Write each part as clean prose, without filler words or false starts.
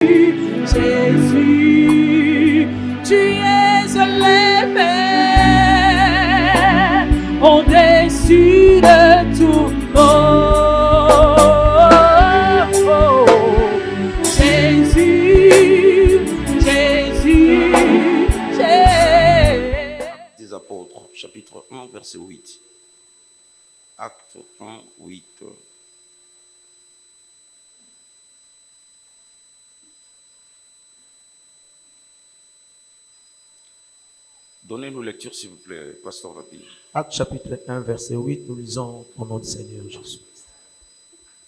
Jésus, tu es élevé au-dessus de tout. Jésus, Jésus, Jésus. Des Apôtres, chapitre 1, verset 8. Acte 1, 8. Donnez-nous lecture, s'il vous plaît, Pasteur Rapi. Acte chapitre 1, verset 8, nous lisons au nom du Seigneur Jésus.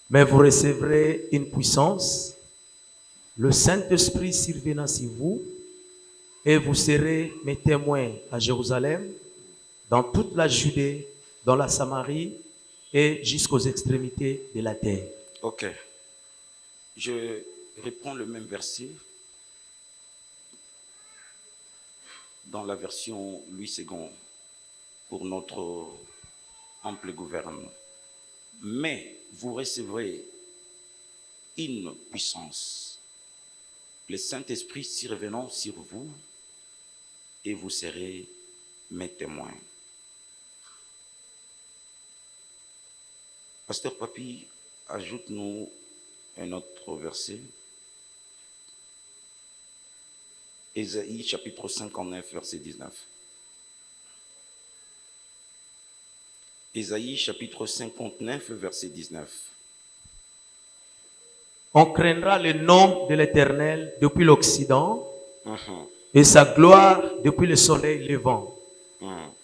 Mais vous recevrez une puissance, le Saint-Esprit survenant sur vous, et vous serez mes témoins à Jérusalem, dans toute la Judée, dans la Samarie et jusqu'aux extrémités de la terre. Ok. Je reprends le même verset dans la version Louis II pour notre ample gouvernement. Mais vous recevrez une puissance, le Saint-Esprit survenant sur vous, et vous serez mes témoins. Pasteur Papi, ajoute-nous un autre verset. Ésaïe chapitre 59, verset 19. Ésaïe chapitre 59, verset 19. On craindra le nom de l'Éternel depuis l'Occident et sa gloire depuis le soleil levant.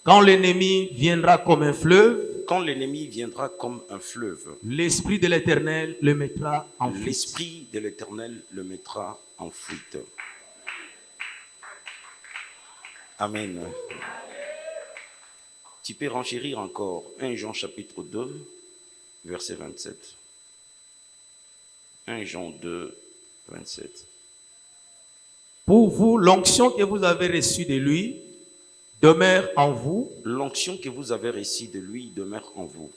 Quand l'ennemi viendra comme un fleuve, quand l'ennemi viendra comme un fleuve, l'Esprit de l'Éternel le mettra en fuite. L'Esprit de l'Éternel le mettra en fuite. Amen. Tu peux renchérir encore 1 Jean chapitre 2, verset 27. 1 Jean 2, 27. Pour vous, l'onction que vous avez reçue de lui demeure en vous. L'onction que vous avez reçue de lui demeure en vous.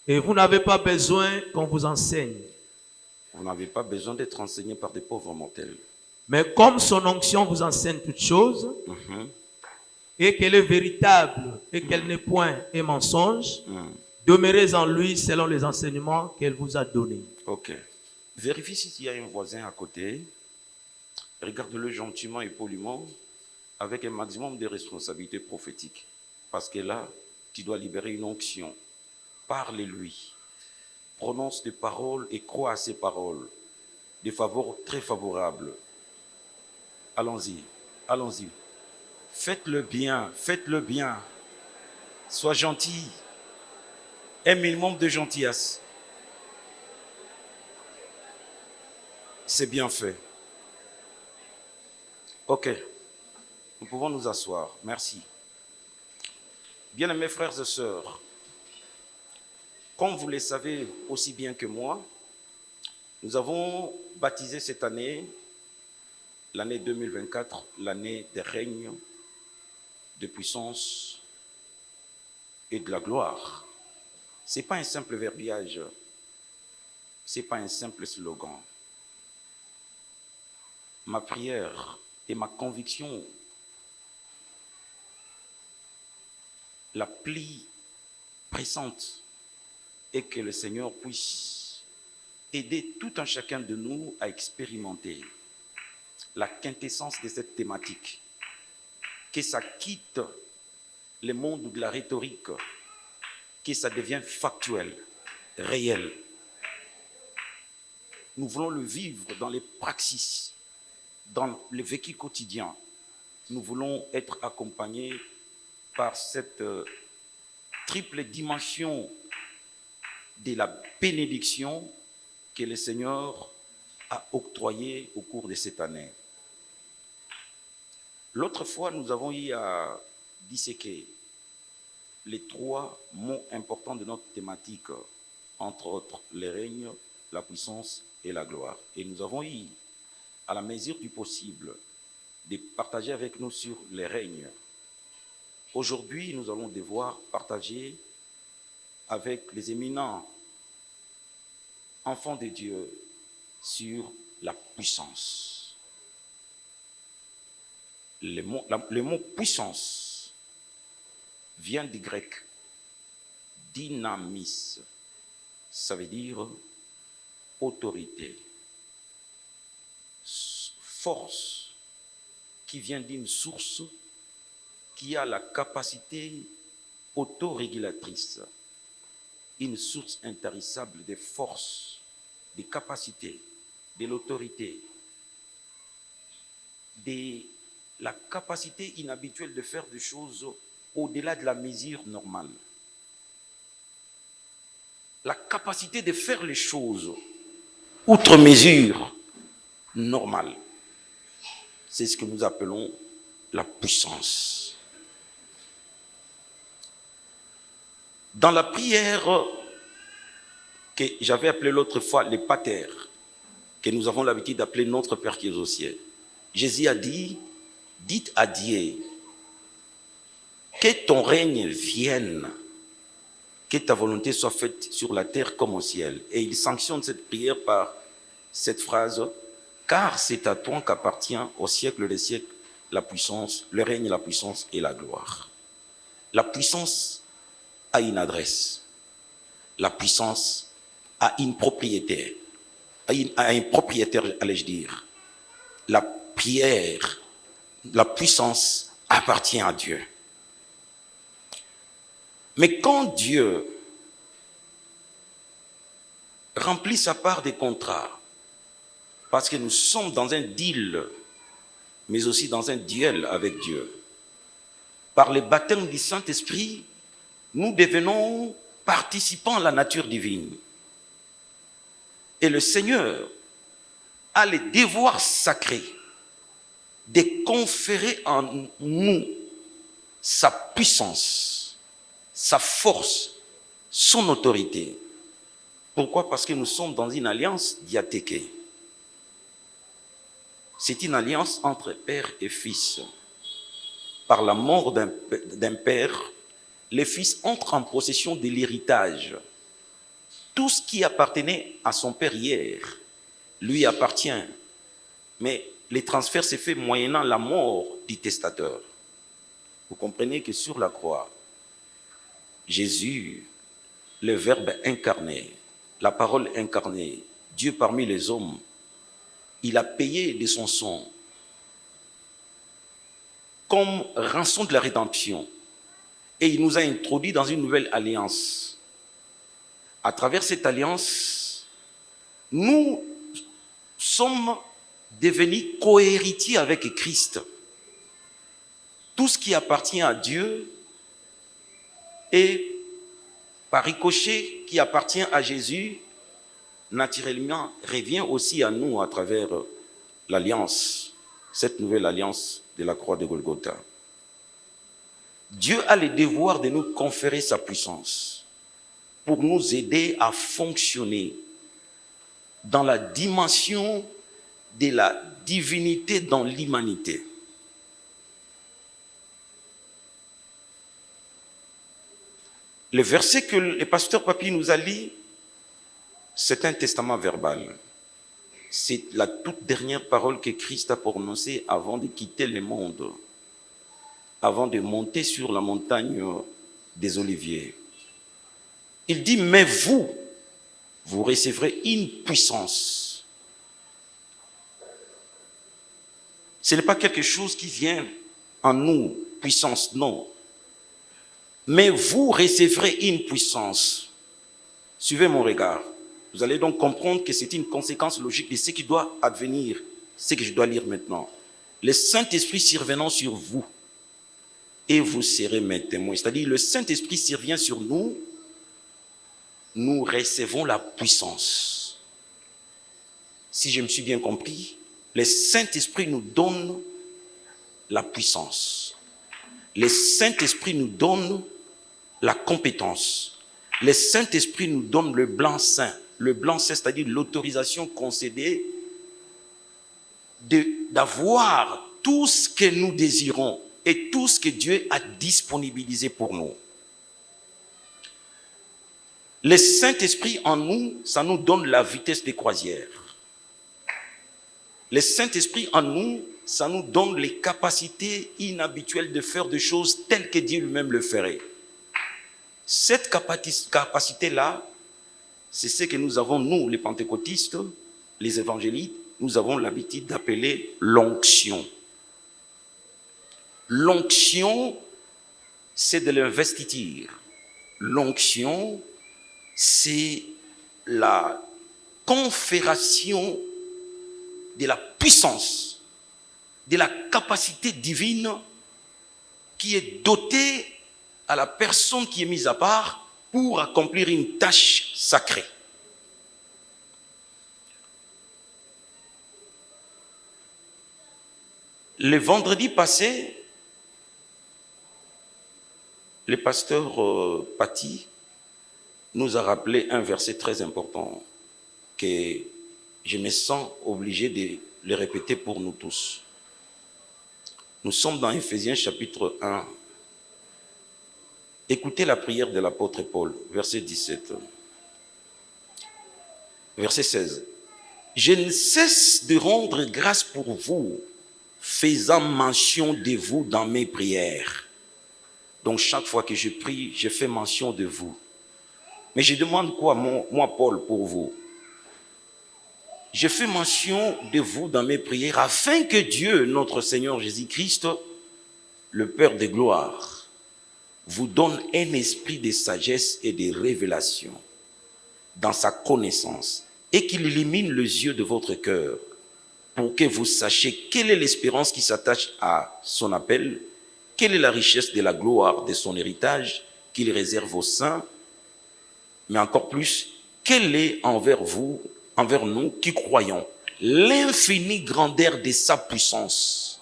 Et vous n'avez pas besoin qu'on vous enseigne. Vous n'avez pas besoin d'être enseigné par des pauvres mortels. Mais comme son onction vous enseigne toutes choses, et qu'elle est véritable et qu'elle n'est point un mensonge, demeurez en lui selon les enseignements qu'elle vous a donnés. Ok. Vérifie s'il y a un voisin à côté. Regarde-le gentiment et poliment avec un maximum de responsabilité prophétique. Parce que là, tu dois libérer une onction. Parle-lui. Prononce des paroles et crois à ces paroles. Des faveurs très favorables. Allons-y. Allons-y. Faites-le bien. Faites-le bien. Sois gentil. Un minimum de gentillesse. C'est bien fait. Ok. Nous pouvons nous asseoir. Merci. Bien-aimés frères et sœurs, comme vous le savez aussi bien que moi, nous avons baptisé cette année, l'année 2024, l'année des règnes, de puissance et de la gloire. Ce n'est pas un simple verbiage, ce n'est pas un simple slogan. Ma prière et ma conviction, la plus pressante, est que le Seigneur puisse aider tout un chacun de nous à expérimenter la quintessence de cette thématique, que ça quitte le monde de la rhétorique, que ça devienne factuel, réel. Nous voulons le vivre dans les praxis, dans le vécu quotidien. Nous voulons être accompagnés par cette triple dimension de la bénédiction que le Seigneur a octroyée au cours de cette année. L'autre fois, nous avons eu à disséquer les trois mots importants de notre thématique, entre autres les règnes, la puissance et la gloire. Et nous avons eu, à la mesure du possible, de partager avec nous sur les règnes. Aujourd'hui, nous allons devoir partager avec les éminents enfants de Dieu sur la puissance. Le mot puissance vient du grec dynamis. Ça veut dire autorité, force qui vient d'une source qui a la capacité autorégulatrice, une source intarissable des forces, des capacités, de l'autorité, de la capacité inhabituelle de faire des choses au-delà de la mesure normale. La capacité de faire les choses outre mesure normale. C'est ce que nous appelons la puissance. Dans la prière que j'avais appelée l'autre fois les pater, que nous avons l'habitude d'appeler notre Père qui est aux cieux, Jésus a dit, dites à Dieu, que ton règne vienne, que ta volonté soit faite sur la terre comme au ciel. Et il sanctionne cette prière par cette phrase, car c'est à toi qu'appartient au siècle des siècles la puissance, le règne, la puissance et la gloire. La puissance a une adresse. La puissance a une propriété. A un propriétaire, allais-je dire. La prière, la puissance appartient à Dieu. Mais quand Dieu remplit sa part des contrats, parce que nous sommes dans un deal, mais aussi dans un duel avec Dieu, par le baptême du Saint-Esprit, nous devenons participants à la nature divine. Et le Seigneur a le devoir sacré de conférer en nous sa puissance, sa force, son autorité. Pourquoi? Parce que nous sommes dans une alliance diathéquée. C'est une alliance entre père et fils. Par la mort d'un père, le fils entre en possession de l'héritage. Tout ce qui appartenait à son père hier lui appartient. Mais le transfert s'est fait moyennant la mort du testateur. Vous comprenez que sur la croix, Jésus, le Verbe incarné, la parole incarnée, Dieu parmi les hommes, il a payé de son sang comme rançon de la rédemption. Et il nous a introduits dans une nouvelle alliance. À travers cette alliance, nous sommes devenus cohéritiers avec Christ. Tout ce qui appartient à Dieu et par ricochet qui appartient à Jésus, naturellement revient aussi à nous à travers l'alliance, cette nouvelle alliance de la croix de Golgotha. Dieu a le devoir de nous conférer sa puissance pour nous aider à fonctionner dans la dimension de la divinité dans l'humanité. Le verset que le pasteur Papi nous a lu, c'est un testament verbal. C'est la toute dernière parole que Christ a prononcée avant de quitter le monde, avant de monter sur la montagne des Oliviers. Il dit, mais vous recevrez une puissance. Ce n'est pas quelque chose qui vient en nous, puissance, non. Mais vous recevrez une puissance. Suivez mon regard. Vous allez donc comprendre que c'est une conséquence logique de ce qui doit advenir, ce que je dois lire maintenant. Le Saint-Esprit survenant sur vous, et vous serez mes témoins. C'est-à-dire, le Saint-Esprit survient sur nous, nous recevons la puissance. Si je me suis bien compris, le Saint-Esprit nous donne la puissance. Le Saint-Esprit nous donne la compétence. Le Saint-Esprit nous donne le blanc-seing. Le blanc-seing, c'est-à-dire l'autorisation concédée d'avoir tout ce que nous désirons et tout ce que Dieu a disponibilisé pour nous. Le Saint-Esprit en nous, ça nous donne la vitesse de croisière. Le Saint-Esprit en nous, ça nous donne les capacités inhabituelles de faire des choses telles que Dieu lui-même le ferait. Cette capacité-là, c'est ce que nous avons, nous, les pentecôtistes, les évangélites, nous avons l'habitude d'appeler l'onction. L'onction, c'est de l'investiture. L'onction, c'est la confération de la puissance, de la capacité divine qui est dotée à la personne qui est mise à part pour accomplir une tâche sacrée. Le vendredi passé, le pasteur Paty nous a rappelé un verset très important que je me sens obligé de le répéter pour nous tous. Nous sommes dans Éphésiens chapitre 1. Écoutez la prière de l'apôtre Paul, verset 17. Verset 16. Je ne cesse de rendre grâce pour vous, faisant mention de vous dans mes prières. Donc chaque fois que je prie, je fais mention de vous. Mais je demande quoi, moi Paul, pour vous? Je fais mention de vous dans mes prières afin que Dieu, notre Seigneur Jésus-Christ, le Père de gloire, vous donne un esprit de sagesse et de révélation dans sa connaissance et qu'il illumine les yeux de votre cœur pour que vous sachiez quelle est l'espérance qui s'attache à son appel, quelle est la richesse de la gloire de son héritage qu'il réserve aux saints, mais encore plus, quelle est envers vous, envers nous qui croyons, l'infinie grandeur de sa puissance.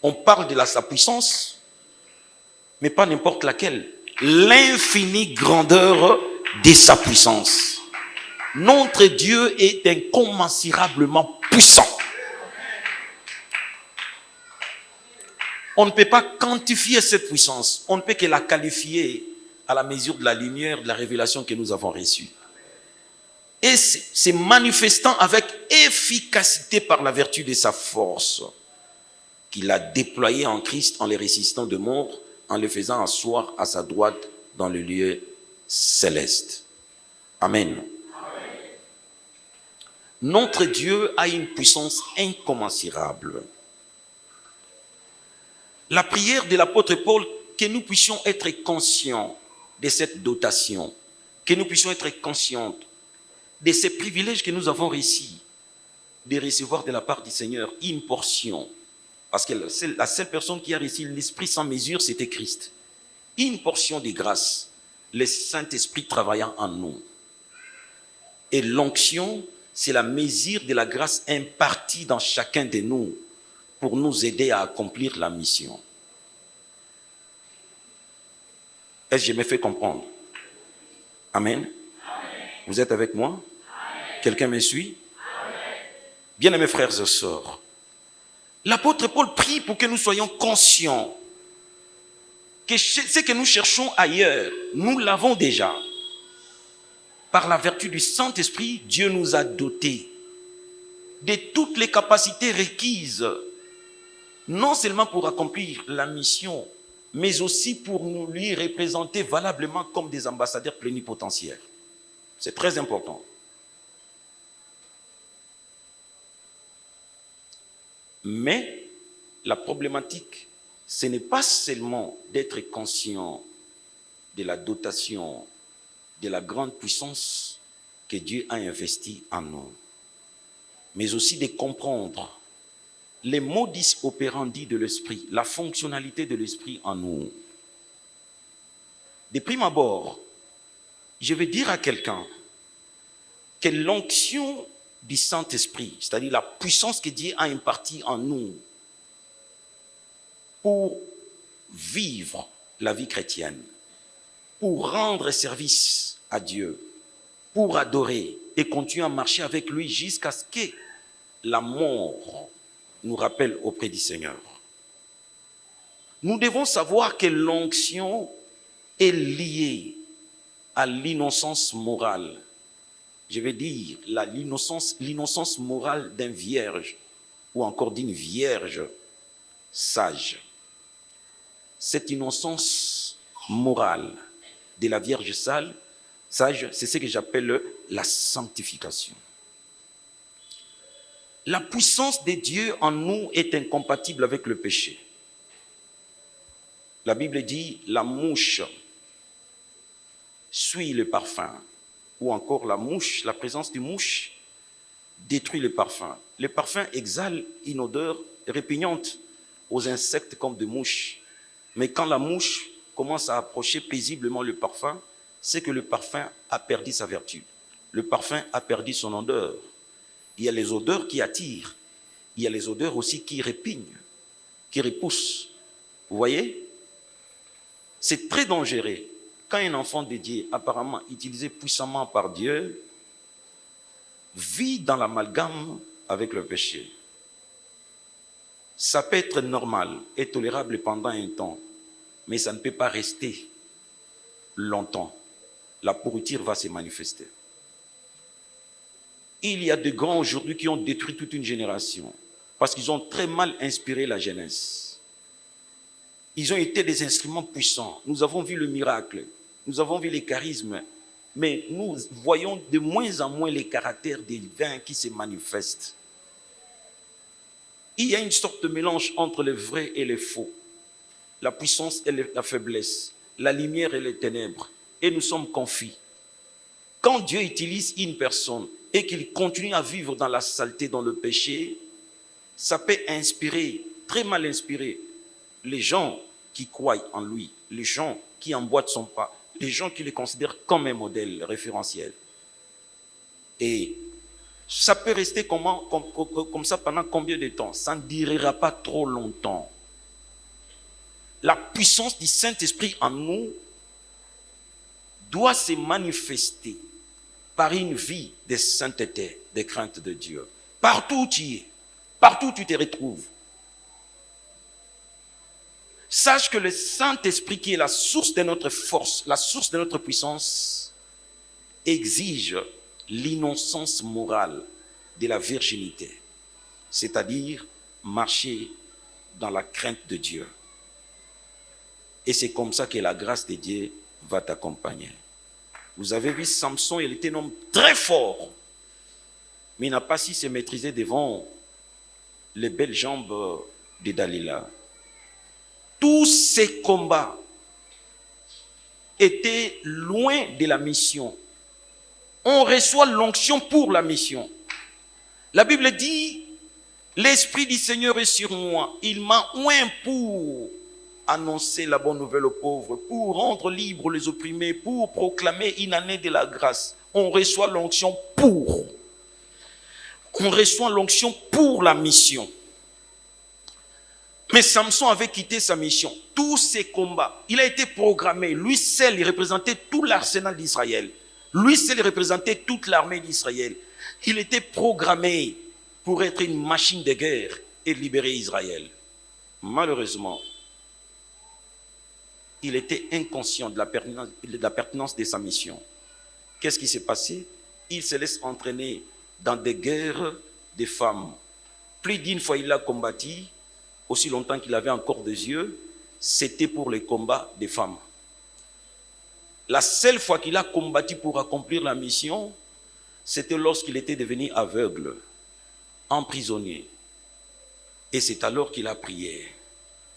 On parle de sa puissance, mais pas n'importe laquelle. L'infinie grandeur de sa puissance. Notre Dieu est incommensurablement puissant. On ne peut pas quantifier cette puissance. On ne peut que la qualifier à la mesure de la lumière, de la révélation que nous avons reçue. Et c'est manifestant avec efficacité par la vertu de sa force qu'il a déployée en Christ en les résistant de mort, en les faisant asseoir à sa droite dans le lieu céleste. Amen. Notre Dieu a une puissance incommensurable. La prière de l'apôtre Paul, que nous puissions être conscients de cette dotation, que nous puissions être conscients de ces privilèges que nous avons réussi de recevoir de la part du Seigneur une portion. Parce que la seule personne qui a reçu l'Esprit sans mesure, c'était Christ. Une portion de grâce, le Saint-Esprit travaillant en nous. Et l'onction, c'est la mesure de la grâce impartie dans chacun de nous pour nous aider à accomplir la mission. Est-ce que je me fais comprendre? Amen. Vous êtes avec moi? Quelqu'un me suit? Bien-aimés frères et sœurs, l'apôtre Paul prie pour que nous soyons conscients que ce que nous cherchons ailleurs, nous l'avons déjà. Par la vertu du Saint-Esprit, Dieu nous a dotés de toutes les capacités requises, non seulement pour accomplir la mission, mais aussi pour nous lui représenter valablement comme des ambassadeurs plénipotentiaires. C'est très important. Mais la problématique, ce n'est pas seulement d'être conscient de la dotation, de la grande puissance que Dieu a investie en nous, mais aussi de comprendre les modus operandi de l'esprit, la fonctionnalité de l'esprit en nous. De prime abord, je vais dire à quelqu'un que l'onction du Saint-Esprit, c'est-à-dire la puissance que Dieu a impartie en nous pour vivre la vie chrétienne, pour rendre service à Dieu, pour adorer et continuer à marcher avec lui jusqu'à ce que la mort nous rappelle auprès du Seigneur. Nous devons savoir que l'onction est liée à l'innocence morale. Je vais dire l'innocence morale d'un vierge ou encore d'une vierge sage. Cette innocence morale de la Vierge sage, c'est ce que j'appelle la sanctification. La puissance de Dieu en nous est incompatible avec le péché. La Bible dit, la mouche suit le parfum, ou encore la présence d'une mouche détruit le parfum. Le parfum exhale une odeur répugnante aux insectes comme des mouches. Mais quand la mouche commence à approcher paisiblement le parfum, c'est que le parfum a perdu sa vertu. Le parfum a perdu son odeur. Il y a les odeurs qui attirent. Il y a les odeurs aussi qui répugnent, qui repoussent. Vous voyez? C'est très dangereux. Quand un enfant de Dieu, apparemment utilisé puissamment par Dieu, vit dans l'amalgame avec le péché. Ça peut être normal et tolérable pendant un temps, mais ça ne peut pas rester longtemps. La pourriture va se manifester. Il y a des grands aujourd'hui qui ont détruit toute une génération parce qu'ils ont très mal inspiré la jeunesse. Ils ont été des instruments puissants. Nous avons vu le miracle, nous avons vu les charismes, mais nous voyons de moins en moins les caractères divins qui se manifestent. Il y a une sorte de mélange entre le vrai et le faux, la puissance et la faiblesse, la lumière et les ténèbres, et nous sommes confus. Quand Dieu utilise une personne et qu'il continue à vivre dans la saleté, dans le péché, ça peut inspirer, très mal inspirer, les gens qui croient en lui, les gens qui emboîtent son pas, les gens qui le considèrent comme un modèle référentiel. Et ça peut rester comme ça pendant combien de temps? Ça ne durera pas trop longtemps. La puissance du Saint-Esprit en nous doit se manifester par une vie de sainteté, de crainte de Dieu. Partout où tu es, partout où tu te retrouves. Sache que le Saint-Esprit, qui est la source de notre force, la source de notre puissance, exige l'innocence morale de la virginité, c'est-à-dire marcher dans la crainte de Dieu. Et c'est comme ça que la grâce de Dieu va t'accompagner. Vous avez vu Samson, il était un homme très fort, mais il n'a pas su se maîtriser devant les belles jambes de Dalila. Tous ces combats étaient loin de la mission. On reçoit l'onction pour la mission. La Bible dit, l'Esprit du Seigneur est sur moi. Il m'a oint pour annoncer la bonne nouvelle aux pauvres, pour rendre libres les opprimés, pour proclamer une année de la grâce. On reçoit l'onction pour. On reçoit l'onction pour la mission. Mais Samson avait quitté sa mission. Tous ces combats, il a été programmé. Lui seul, il représentait tout l'arsenal d'Israël. Lui seul, il représentait toute l'armée d'Israël. Il était programmé pour être une machine de guerre et libérer Israël. Malheureusement, il était inconscient de la pertinence de sa mission. Qu'est-ce qui s'est passé? Il se laisse entraîner dans des guerres des femmes. Plus d'une fois, il a combattu. Aussi longtemps qu'il avait encore des yeux, c'était pour les combats des femmes. La seule fois qu'il a combattu pour accomplir la mission, c'était lorsqu'il était devenu aveugle, emprisonné. Et c'est alors qu'il a prié.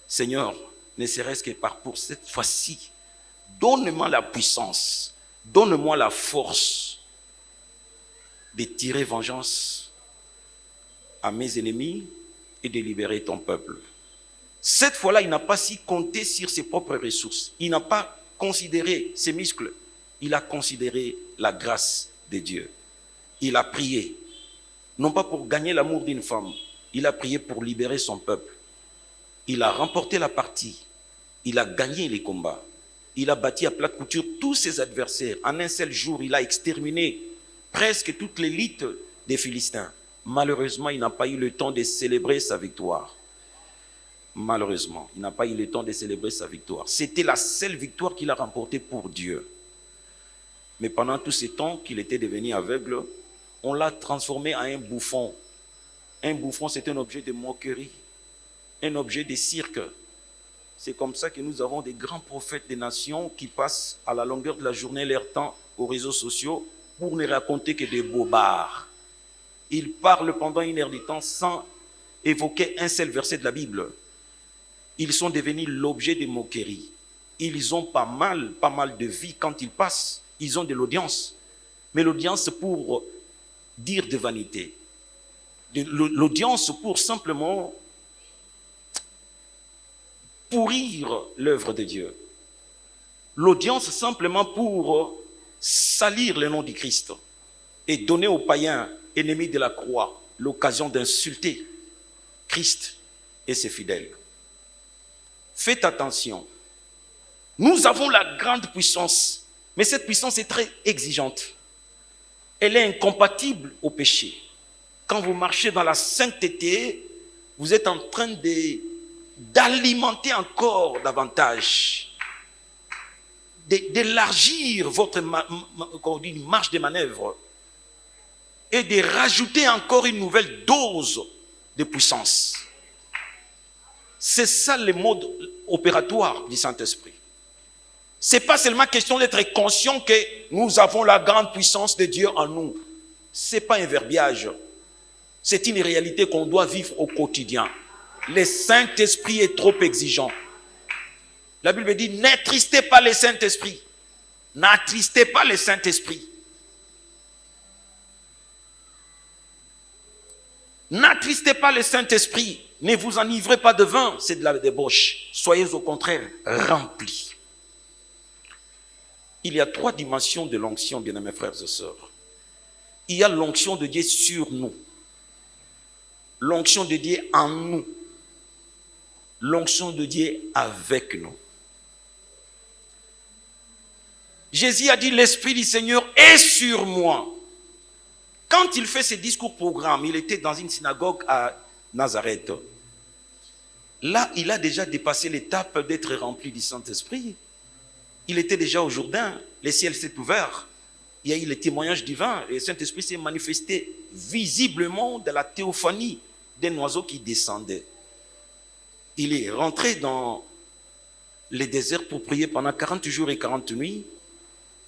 Seigneur, ne serait-ce que pour cette fois-ci, donne-moi la puissance, donne-moi la force de tirer vengeance à mes ennemis et de libérer ton peuple. Cette fois-là, il n'a pas si compté sur ses propres ressources. Il n'a pas considéré ses muscles. Il a considéré la grâce de Dieu. Il a prié, non pas pour gagner l'amour d'une femme, il a prié pour libérer son peuple. Il a remporté la partie. Il a gagné les combats. Il a bâti à plate couture tous ses adversaires. En un seul jour, il a exterminé presque toute l'élite des Philistins. Malheureusement, il n'a pas eu le temps de célébrer sa victoire. Malheureusement, il n'a pas eu le temps de célébrer sa victoire. C'était la seule victoire qu'il a remportée pour Dieu. Mais pendant tout ce temps qu'il était devenu aveugle, on l'a transformé en un bouffon. Un bouffon, c'est un objet de moquerie, un objet de cirque. C'est comme ça que nous avons des grands prophètes des nations qui passent à la longueur de la journée leur temps aux réseaux sociaux pour ne raconter que des bobards. Ils parlent pendant une heure du temps sans évoquer un seul verset de la Bible. Ils sont devenus l'objet de moqueries. Ils ont pas mal de vie quand ils passent. Ils ont de l'audience. Mais l'audience pour dire de vanité. L'audience pour simplement pourrir l'œuvre de Dieu. L'audience simplement pour salir le nom du Christ et donner aux païens ennemis de la croix l'occasion d'insulter Christ et ses fidèles. Faites attention. Nous avons la grande puissance, mais cette puissance est très exigeante. Elle est incompatible au péché. Quand vous marchez dans la sainteté, vous êtes en train d'alimenter encore davantage, d'élargir votre marge de manœuvre et de rajouter encore une nouvelle dose de puissance. C'est ça le mode opératoire du Saint-Esprit. Ce n'est pas seulement question d'être conscient que nous avons la grande puissance de Dieu en nous. Ce n'est pas un verbiage. C'est une réalité qu'on doit vivre au quotidien. Le Saint-Esprit est trop exigeant. La Bible dit, n'attristez pas le Saint-Esprit. N'attristez pas le Saint-Esprit. N'attristez pas le Saint-Esprit. Ne vous enivrez pas de vin, c'est de la débauche. Soyez au contraire remplis. Il y a 3 dimensions de l'onction, bien-aimés frères et sœurs. Il y a l'onction de Dieu sur nous. L'onction de Dieu en nous. L'onction de Dieu avec nous. Jésus a dit, l'Esprit du Seigneur est sur moi. Quand il fait ses discours-programmes, il était dans une synagogue à Nazareth. Là, il a déjà dépassé l'étape d'être rempli du Saint-Esprit. Il était déjà au Jourdain, le ciel s'est ouvert. Il y a eu les témoignages divins. Le Saint-Esprit s'est manifesté visiblement dans la théophanie d'un oiseau qui descendait. Il est rentré dans le désert pour prier pendant 40 jours et 40 nuits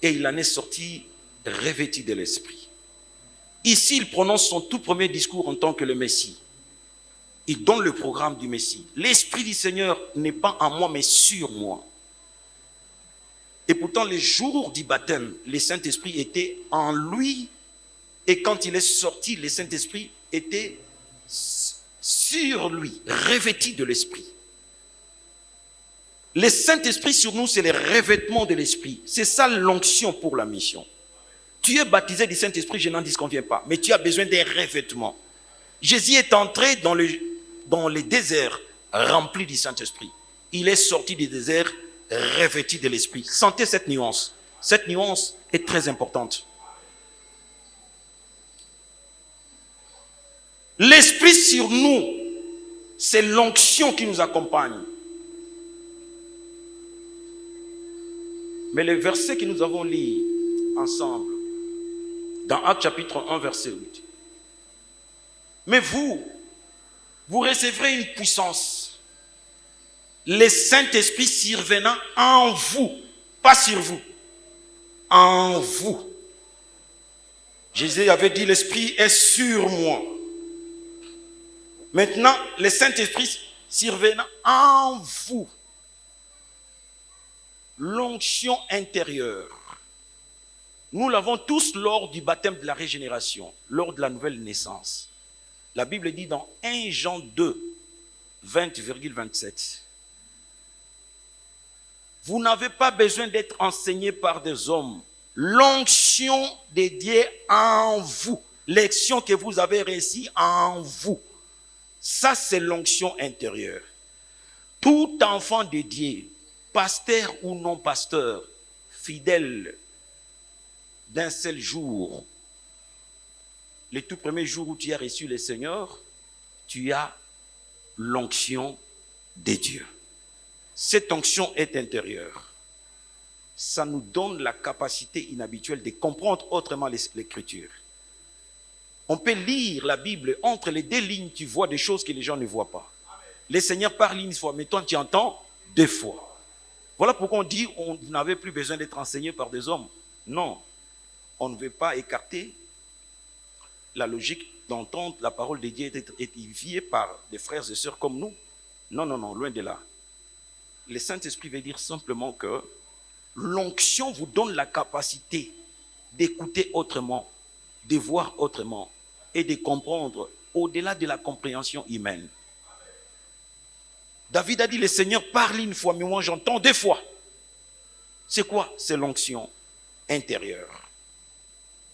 et il en est sorti revêtu de l'Esprit. Ici, il prononce son tout premier discours en tant que le Messie. Il donne le programme du Messie. L'Esprit du Seigneur n'est pas en moi, mais sur moi. Et pourtant, les jours du baptême, le Saint-Esprit était en lui. Et quand il est sorti, le Saint-Esprit était sur lui, revêtu de l'Esprit. Le Saint-Esprit sur nous, c'est le revêtement de l'Esprit. C'est ça l'onction pour la mission. Tu es baptisé du Saint-Esprit, je n'en disconviens pas. Mais tu as besoin d'un revêtement. Jésus est entré dans le désert rempli du Saint-Esprit. Il est sorti du désert revêtu de l'Esprit. Sentez cette nuance. Cette nuance est très importante. L'Esprit sur nous, c'est l'onction qui nous accompagne. Mais le verset que nous avons lu ensemble, dans Actes chapitre 1, verset 8. Mais vous recevrez une puissance. Le Saint-Esprit survenant en vous, pas sur vous, en vous. Jésus avait dit, l'Esprit est sur moi. Maintenant, le Saint-Esprit survenant en vous. L'onction intérieure. Nous l'avons tous lors du baptême de la régénération, lors de la nouvelle naissance. La Bible dit dans 1 Jean 2, 20,27. Vous n'avez pas besoin d'être enseigné par des hommes. L'onction de Dieu en vous. L'onction que vous avez reçue en vous. Ça, c'est l'onction intérieure. Tout enfant de Dieu, pasteur ou non pasteur, fidèle d'un seul jour, le tout premier jour où tu as reçu le Seigneur, tu as l'onction de Dieu. Cette onction est intérieure. Ça nous donne la capacité inhabituelle de comprendre autrement l'Écriture. On peut lire la Bible, entre les deux lignes, tu vois des choses que les gens ne voient pas. Le Seigneur parle une fois, mais toi tu entends deux fois. Voilà pourquoi on dit on n'avait plus besoin d'être enseigné par des hommes. Non, on ne veut pas écarter la logique d'entendre la parole de Dieu être édifiée par des frères et sœurs comme nous. Non, non, non, loin de là. Le Saint-Esprit veut dire simplement que l'onction vous donne la capacité d'écouter autrement, de voir autrement et de comprendre au-delà de la compréhension humaine. David a dit, le Seigneur parle une fois, mais moi j'entends deux fois. C'est quoi? C'est l'onction intérieure.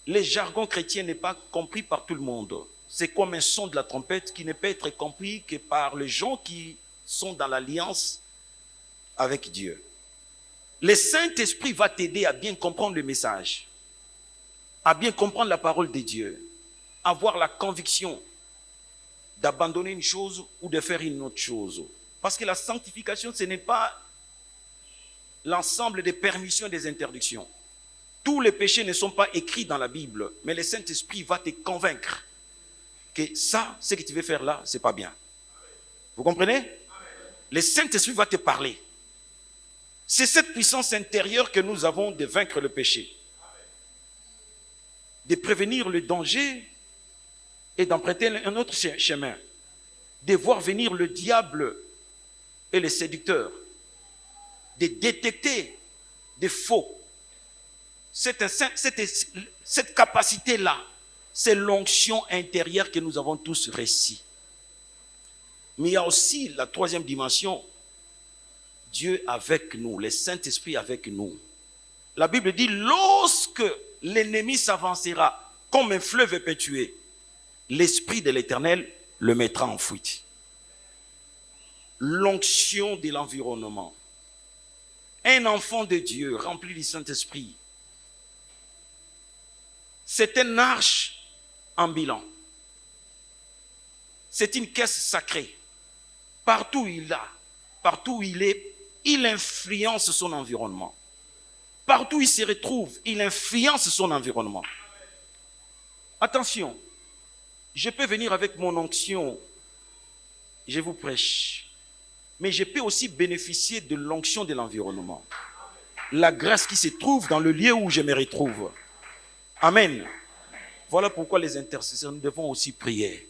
Le jargon chrétien n'est pas compris par tout le monde. C'est comme un son de la trompette qui ne peut être compris que par les gens qui sont dans l'alliance avec Dieu. Le Saint-Esprit va t'aider à bien comprendre le message, à bien comprendre la parole de Dieu, à avoir la conviction d'abandonner une chose ou de faire une autre chose. Parce que la sanctification, ce n'est pas l'ensemble des permissions et des interdictions. Tous les péchés ne sont pas écrits dans la Bible, mais le Saint-Esprit va te convaincre que ça, ce que tu veux faire là, ce n'est pas bien. Vous comprenez? Le Saint-Esprit va te parler. C'est cette puissance intérieure que nous avons de vaincre le péché, de prévenir le danger et d'emprunter un autre chemin, de voir venir le diable et les séducteurs, de détecter des faux. Cette capacité-là, c'est l'onction intérieure que nous avons tous reçue. Mais il y a aussi la troisième dimension, Dieu avec nous, le Saint-Esprit avec nous. La Bible dit, lorsque l'ennemi s'avancera comme un fleuve impétueux, l'Esprit de l'Éternel le mettra en fuite. L'onction de l'environnement. Un enfant de Dieu rempli du Saint-Esprit, c'est une arche ambulante. C'est une caisse sacrée. Partout où il est, il influence son environnement. Partout où il se retrouve, il influence son environnement. Attention, je peux venir avec mon onction, je vous prêche, mais je peux aussi bénéficier de l'onction de l'environnement. La grâce qui se trouve dans le lieu où je me retrouve. Amen. Voilà pourquoi les intercesseurs, nous devons aussi prier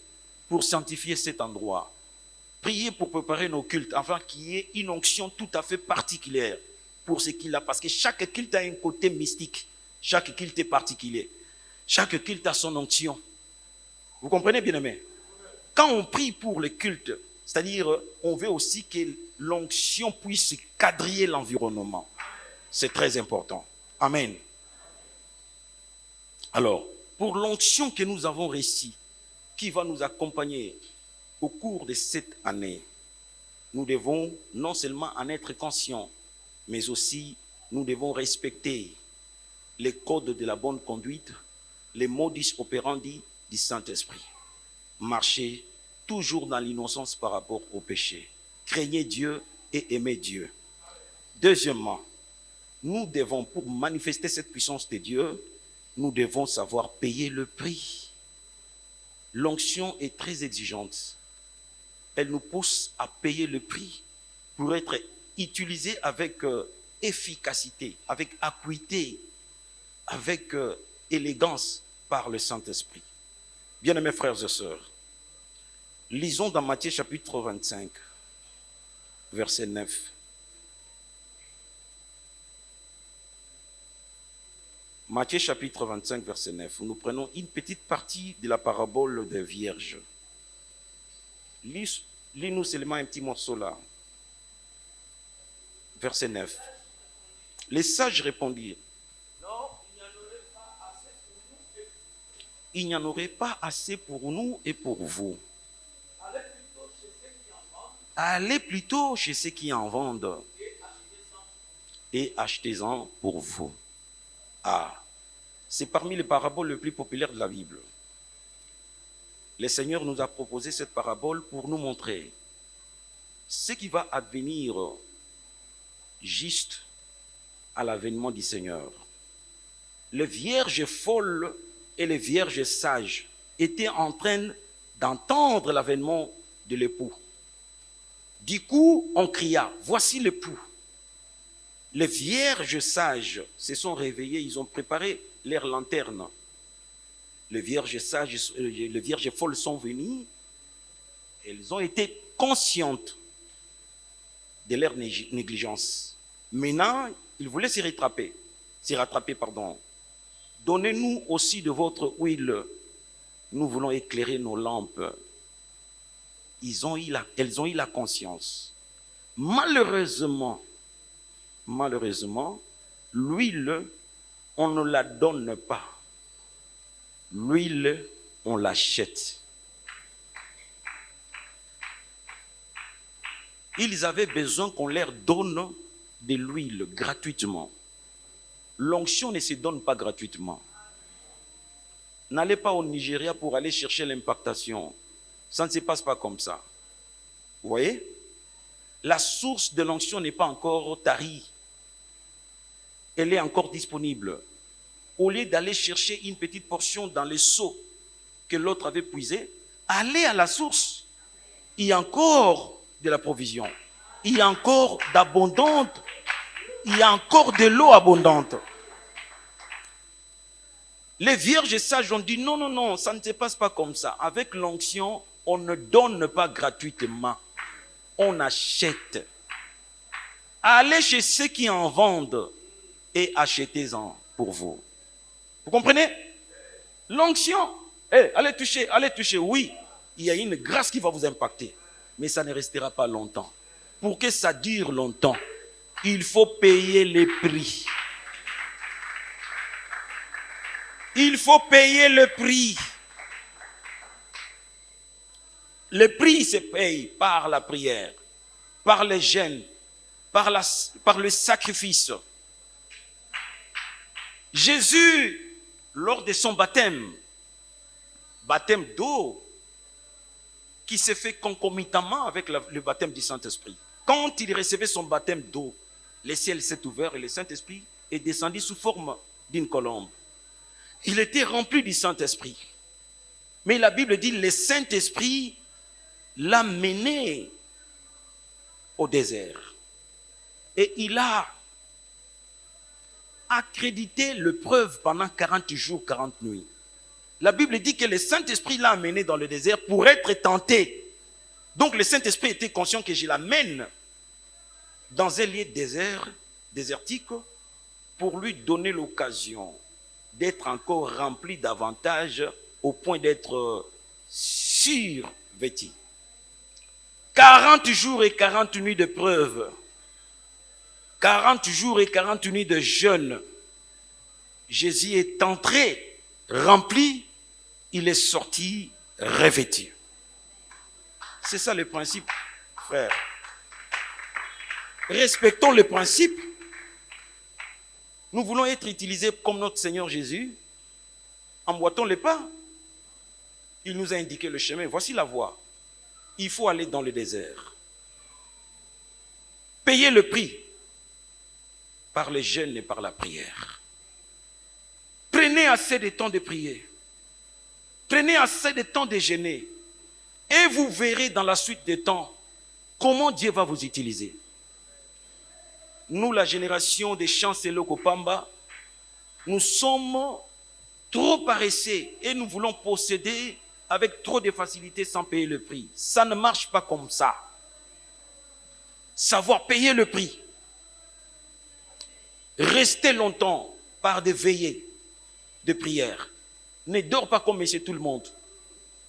pour sanctifier cet endroit. Prier pour préparer nos cultes, afin qu'il y ait une onction tout à fait particulière pour ce qu'il a. Parce que chaque culte a un côté mystique. Chaque culte est particulier. Chaque culte a son onction. Vous comprenez, bien-aimés? Quand on prie pour le culte, c'est-à-dire on veut aussi que l'onction puisse quadriller l'environnement. C'est très important. Amen. Alors, pour l'onction que nous avons reçue, qui va nous accompagner au cours de cette année, nous devons non seulement en être conscients, mais aussi nous devons respecter les codes de la bonne conduite, les modus operandi du Saint-Esprit. Marcher toujours dans l'innocence par rapport au péché. Craignez Dieu et aimez Dieu. Deuxièmement, nous devons, pour manifester cette puissance de Dieu, nous devons savoir payer le prix. L'onction est très exigeante. Elle nous pousse à payer le prix pour être utilisée avec efficacité, avec acuité, avec élégance par le Saint-Esprit. Bien-aimés frères et sœurs, lisons dans Matthieu chapitre 25, verset 9. Matthieu chapitre 25, verset 9. Nous prenons une petite partie de la parabole des vierges. Lis-nous seulement un petit morceau là. Verset 9. Les sages répondirent, non, il n'y en aurait pas assez pour nous et pour vous. Allez plutôt chez ceux qui en vendent et achetez-en pour vous. Ah, c'est parmi les paraboles les plus populaires de la Bible. Le Seigneur nous a proposé cette parabole pour nous montrer ce qui va advenir juste à l'avènement du Seigneur. Les vierges folles et les vierges sages étaient en train d'entendre l'avènement de l'époux. Du coup, on cria, voici l'époux. Les vierges sages se sont réveillées, ils ont préparé leurs lanternes. Les vierges sages, les vierges folles sont venues, elles ont été conscientes de leur négligence. Maintenant, ils voulaient se rattraper. Donnez-nous aussi de votre huile. Nous voulons éclairer nos lampes. Elles ont eu la conscience. Malheureusement, l'huile, on ne la donne pas. L'huile, on l'achète. Ils avaient besoin qu'on leur donne de l'huile gratuitement. L'onction ne se donne pas gratuitement. N'allez pas au Nigeria pour aller chercher l'impactation. Ça ne se passe pas comme ça. Vous voyez? La source de l'onction n'est pas encore tarie. Elle est encore disponible. Au lieu d'aller chercher une petite portion dans les seaux que l'autre avait puisé, allez à la source. Il y a encore de la provision. Il y a encore d'abondante. Il y a encore de l'eau abondante. Les vierges sages ont dit non, ça ne se passe pas comme ça. Avec l'onction, on ne donne pas gratuitement. On achète. Allez chez ceux qui en vendent et achetez-en pour vous. Vous comprenez? L'onction, allez toucher. Oui, il y a une grâce qui va vous impacter. Mais ça ne restera pas longtemps. Pour que ça dure longtemps, il faut payer les prix. Il faut payer le prix. Le prix se paye par la prière, par les jeûnes, par le sacrifice. Jésus, lors de son baptême d'eau, qui s'est fait concomitamment avec le baptême du Saint-Esprit. Quand il recevait son baptême d'eau, le ciel s'est ouvert et le Saint-Esprit est descendu sous forme d'une colombe. Il était rempli du Saint-Esprit. Mais la Bible dit, le Saint-Esprit l'a mené au désert. Et il a accrédité l'épreuve pendant 40 jours, 40 nuits. La Bible dit que le Saint-Esprit l'a amené dans le désert pour être tenté. Donc le Saint-Esprit était conscient que je l'amène dans un lieu désertique pour lui donner l'occasion d'être encore rempli davantage au point d'être survêtu. 40 jours et 40 nuits de preuve. 40 jours et 40 nuits de jeûne. Jésus est entré, rempli, il est sorti, revêtu. C'est ça le principe, frère. Respectons le principe. Nous voulons être utilisés comme notre Seigneur Jésus. Emboîtons les pas. Il nous a indiqué le chemin. Voici la voie. Il faut aller dans le désert. Payer le prix par le jeûne et par la prière. Prenez assez de temps de prier. Prenez assez de temps de jeûner. Et vous verrez dans la suite des temps comment Dieu va vous utiliser. Nous, la génération des Chancelo Kopamba, nous sommes trop paresseux et nous voulons posséder avec trop de facilité sans payer le prix. Ça ne marche pas comme ça. Savoir payer le prix. Rester longtemps par des veillées de prière. Ne dors pas comme monsieur tout le monde.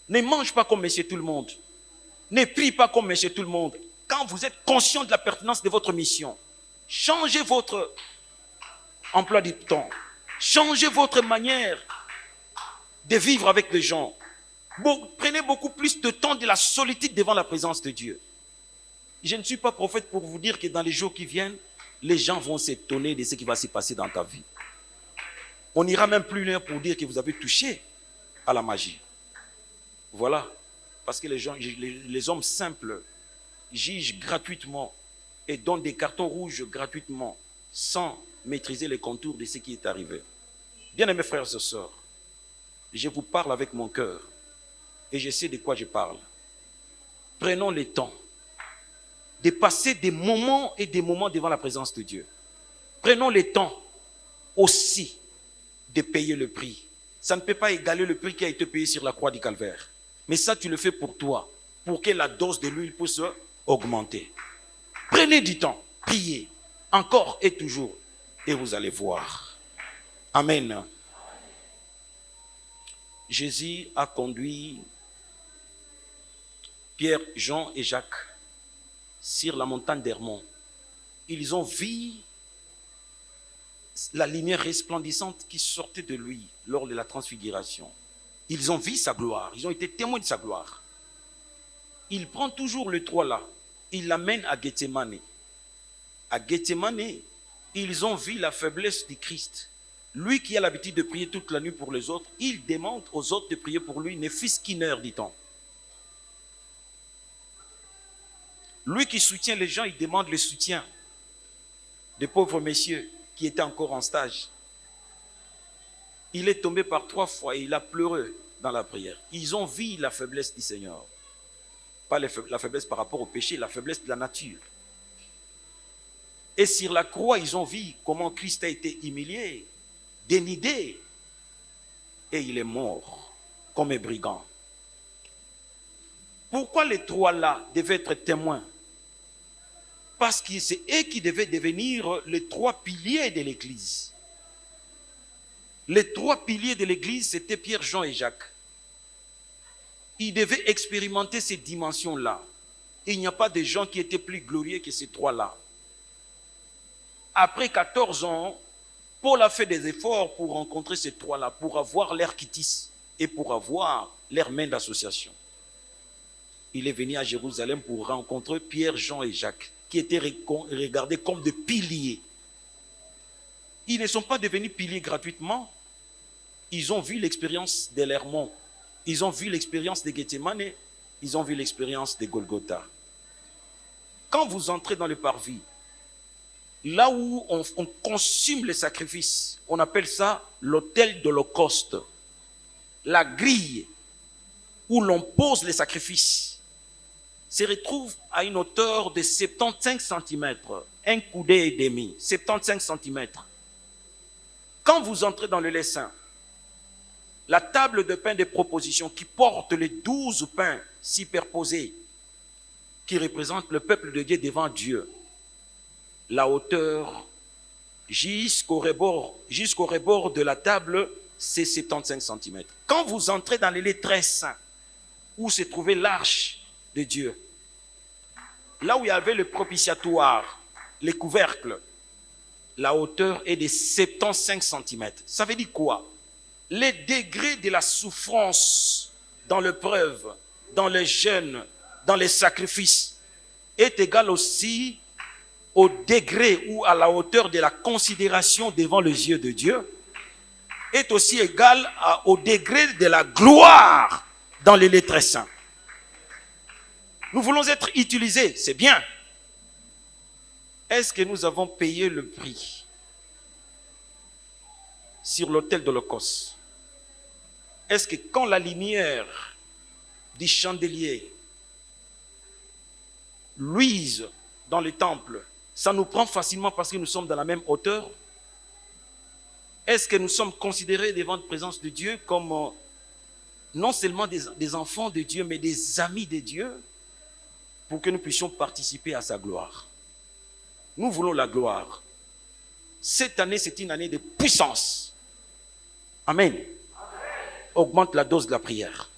Ne mange pas comme monsieur tout le monde. Ne prie pas comme monsieur tout le monde. Quand vous êtes conscient de la pertinence de votre mission, changez votre emploi du temps. Changez votre manière de vivre avec les gens. Prenez beaucoup plus de temps de la solitude devant la présence de Dieu. Je ne suis pas prophète pour vous dire que dans les jours qui viennent, les gens vont s'étonner de ce qui va se passer dans ta vie. On n'ira même plus loin pour dire que vous avez touché à la magie. Voilà. Parce que les hommes simples jugent gratuitement et donnent des cartons rouges gratuitement sans maîtriser les contours de ce qui est arrivé. Bien-aimés frères et sœurs, je vous parle avec mon cœur. Et je sais de quoi je parle. Prenons le temps de passer des moments et des moments devant la présence de Dieu. Prenons le temps aussi de payer le prix. Ça ne peut pas égaler le prix qui a été payé sur la croix du Calvaire. Mais ça, tu le fais pour toi, pour que la dose de l'huile puisse augmenter. Prenez du temps, priez, encore et toujours, et vous allez voir. Amen. Jésus a conduit Pierre, Jean et Jacques sur la montagne d'Hermon. Ils ont vu la lumière resplendissante qui sortait de lui lors de la transfiguration. Ils ont vu sa gloire, ils ont été témoins de sa gloire. Il prend toujours le toit là, il l'amène à Gethsémane. À Gethsémane, ils ont vu la faiblesse du Christ. Lui qui a l'habitude de prier toute la nuit pour les autres, il demande aux autres de prier pour lui, ne fût-ce qu'une heure, dit-on. Lui qui soutient les gens, il demande le soutien des pauvres messieurs qui étaient encore en stage. Il est tombé par 3 fois et il a pleuré dans la prière. Ils ont vu la faiblesse du Seigneur. Pas la faiblesse par rapport au péché, la faiblesse de la nature. Et sur la croix, ils ont vu comment Christ a été humilié, dénudé, et il est mort comme un brigand. Pourquoi les 3 là devaient être témoins? Parce que c'est eux qui devaient devenir les 3 piliers de l'Église. Les 3 piliers de l'Église, c'était Pierre, Jean et Jacques. Ils devaient expérimenter ces dimensions-là. Il n'y a pas de gens qui étaient plus glorieux que ces 3-là. Après 14 ans, Paul a fait des efforts pour rencontrer ces 3-là, pour avoir leur quitis et pour avoir leur main d'association. Il est venu à Jérusalem pour rencontrer Pierre, Jean et Jacques, qui étaient regardés comme des piliers. Ils ne sont pas devenus piliers gratuitement. Ils ont vu l'expérience de l'Hermon. Ils ont vu l'expérience de Gethsémane. Ils ont vu l'expérience de Golgotha. Quand vous entrez dans le parvis, là où on consume les sacrifices, on appelle ça l'autel d'Holocauste. La grille où l'on pose les sacrifices se retrouve à une hauteur de 75 cm, un coudé et demi, 75 cm. Quand vous entrez dans le lieu saint, la table de pain de proposition qui porte les 12 pains superposés, qui représentent le peuple de Dieu devant Dieu, la hauteur jusqu'au rebord de la table, c'est 75 cm. Quand vous entrez dans les lieux très saints, où se trouvait l'arche de Dieu, là où il y avait le propitiatoire, les couvercles, la hauteur est de 75 cm. Ça veut dire quoi? Les degrés de la souffrance dans l'épreuve, dans les jeûnes, dans les sacrifices, est égal aussi au degré ou à la hauteur de la considération devant les yeux de Dieu, est aussi égal au degré de la gloire dans les lieux très saints. Nous voulons être utilisés, c'est bien. Est-ce que nous avons payé le prix sur l'autel de l'Holocauste? Est-ce que quand la lumière du chandelier luise dans le temple, ça nous prend facilement parce que nous sommes dans la même hauteur? Est-ce que nous sommes considérés devant la présence de Dieu comme non seulement des enfants de Dieu, mais des amis de Dieu, pour que nous puissions participer à sa gloire? Nous voulons la gloire. Cette année, c'est une année de puissance. Amen. Augmente la dose de la prière.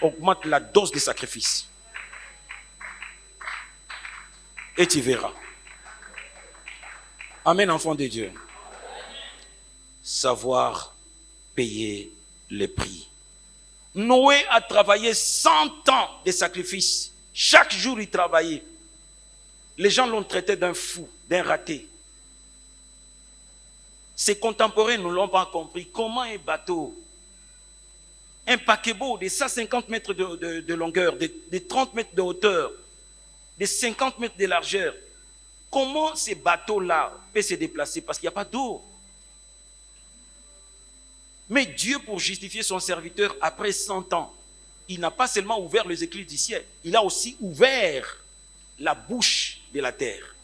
Augmente la dose des sacrifices. Et tu verras. Amen, enfant de Dieu. Savoir payer le prix. Noé a travaillé 100 ans de sacrifices. Chaque jour, il travaillait. Les gens l'ont traité d'un fou, d'un raté. Ses contemporains ne l'ont pas compris. Comment un bateau, un paquebot de 150 mètres de longueur, de 30 mètres de hauteur, de 50 mètres de largeur, comment ces bateaux-là peuvent se déplacer? Parce qu'il n'y a pas d'eau. Mais Dieu, pour justifier son serviteur, après 100 ans, il n'a pas seulement ouvert les écluses du ciel, il a aussi ouvert la bouche de la terre.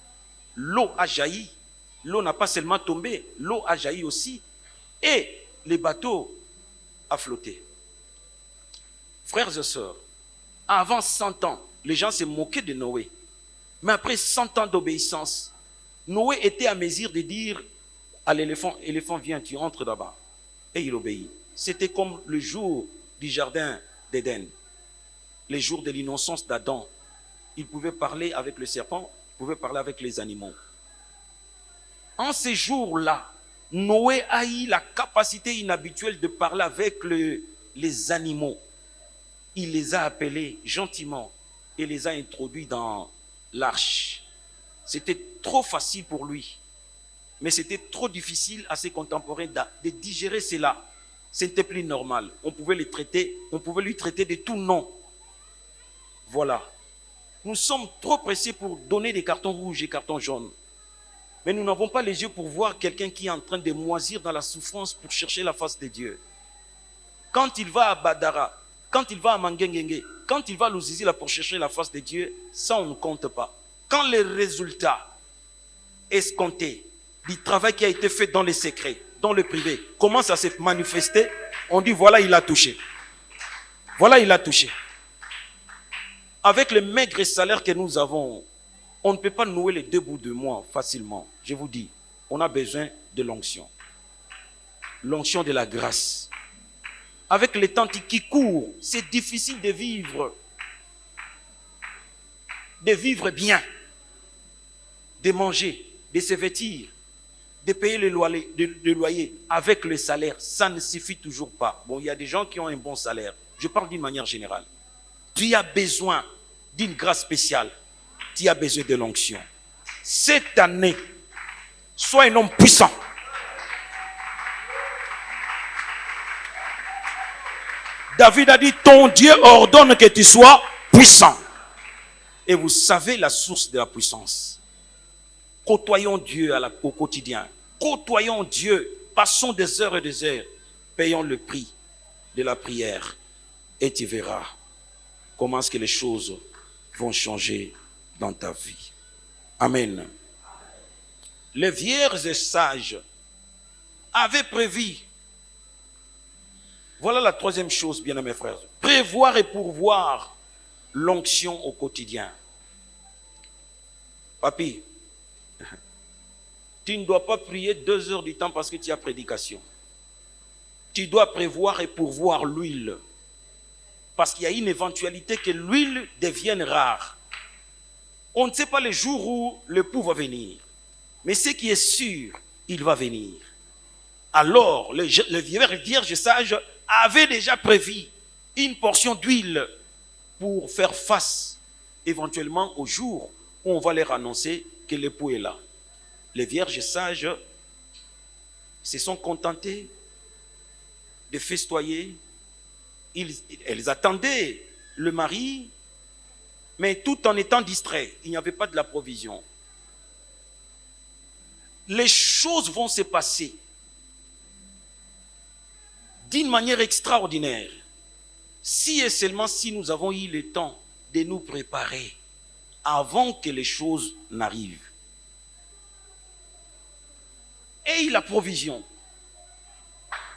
L'eau a jailli. L'eau n'a pas seulement tombé, l'eau a jailli aussi. Et les bateaux ont flotté. Frères et sœurs, avant 100 ans, les gens se moquaient de Noé. Mais après 100 ans d'obéissance, Noé était à mesure de dire à l'éléphant, éléphant viens, tu entres là-bas. Et il obéit. C'était comme le jour du jardin d'Éden, les jours de l'innocence d'Adam. Il pouvait parler avec le serpent, il pouvait parler avec les animaux. En ces jours-là, Noé a eu la capacité inhabituelle de parler avec les animaux. Il les a appelés gentiment et les a introduits dans l'arche. C'était trop facile pour lui, mais c'était trop difficile à ses contemporains de digérer cela. Ce n'était plus normal. On pouvait lui traiter de tout nom. Voilà. Nous sommes trop pressés pour donner des cartons rouges et cartons jaunes. Mais nous n'avons pas les yeux pour voir quelqu'un qui est en train de moisir dans la souffrance pour chercher la face de Dieu. Quand il va à Badara, quand il va à Mangengenge, quand il va à Luzizila pour chercher la face de Dieu, ça on ne compte pas. Quand les résultats escomptés du travail qui a été fait dans les secrets, dans le privé, commencent à se manifester, on dit voilà il a touché. Voilà il a touché. Avec le maigre salaire que nous avons, on ne peut pas nouer les deux bouts de mois facilement. Je vous dis, on a besoin de l'onction. L'onction de la grâce. Avec les temps qui courent, c'est difficile de vivre bien, de manger, de se vêtir, de payer le loyer avec le salaire. Ça ne suffit toujours pas. Bon, il y a des gens qui ont un bon salaire. Je parle d'une manière générale. Tu as besoin d'une grâce spéciale. Tu as besoin de l'onction. Cette année, sois un homme puissant. David a dit, ton Dieu ordonne que tu sois puissant. Et vous savez la source de la puissance. Côtoyons Dieu au quotidien. Côtoyons Dieu. Passons des heures et des heures. Payons le prix de la prière. Et tu verras comment est-ce que les choses vont changer dans ta vie. Amen. Les vierges et sages avaient prévu. Voilà la troisième chose, bien-aimés frères. Prévoir et pourvoir l'onction au quotidien. Papi, tu ne dois pas prier 2 heures du temps parce que tu as prédication. Tu dois prévoir et pourvoir l'huile. Parce qu'il y a une éventualité que l'huile devienne rare. On ne sait pas le jour où le pouls va venir. Mais ce qui est sûr, il va venir. Alors, le vierge sage avait déjà prévu une portion d'huile pour faire face éventuellement au jour où on va leur annoncer que l'époux est là. Les vierges sages se sont contentées de festoyer. Elles attendaient le mari, mais tout en étant distraits. Il n'y avait pas de la provision. Les choses vont se passer d'une manière extraordinaire, si et seulement si nous avons eu le temps de nous préparer avant que les choses n'arrivent. Et la provision.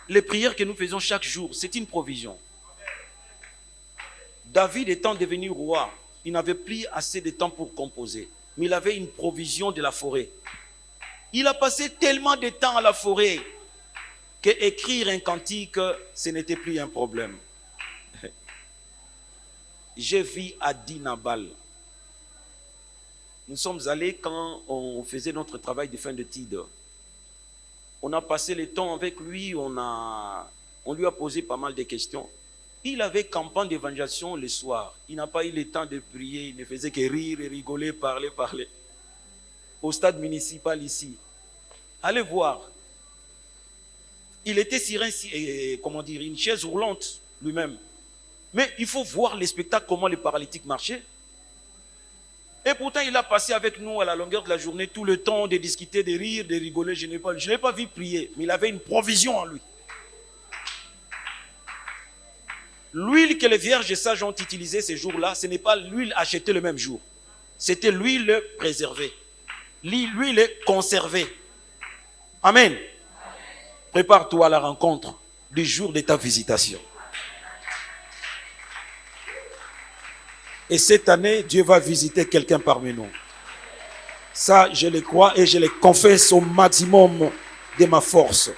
Les prières que nous faisons chaque jour, c'est une provision. David étant devenu roi, il n'avait plus assez de temps pour composer, mais il avait une provision de la forêt. Il a passé tellement de temps à la forêt qu'écrire un cantique, ce n'était plus un problème. J'ai vu Adi Nabal. Nous sommes allés quand on faisait notre travail de fin de TID. On a passé le temps avec lui, on lui a posé pas mal de questions. Il avait campagne d'évangélisation le soir. Il n'a pas eu le temps de prier, il ne faisait que rire et rigoler, parler. Au stade municipal ici. Allez voir. Il était sur une chaise roulante lui-même. Mais il faut voir les spectacles, comment les paralytiques marchaient. Et pourtant, il a passé avec nous à la longueur de la journée tout le temps de discuter, de rire, de rigoler. Je ne l'ai pas vu prier, mais il avait une provision en lui. L'huile que les vierges sages ont utilisée ces jours-là, ce n'est pas l'huile achetée le même jour. C'était l'huile préservée. L'huile conservée. Amen. Prépare-toi à la rencontre du jour de ta visitation. Et cette année, Dieu va visiter quelqu'un parmi nous. Ça, je le crois et je le confesse au maximum de ma force.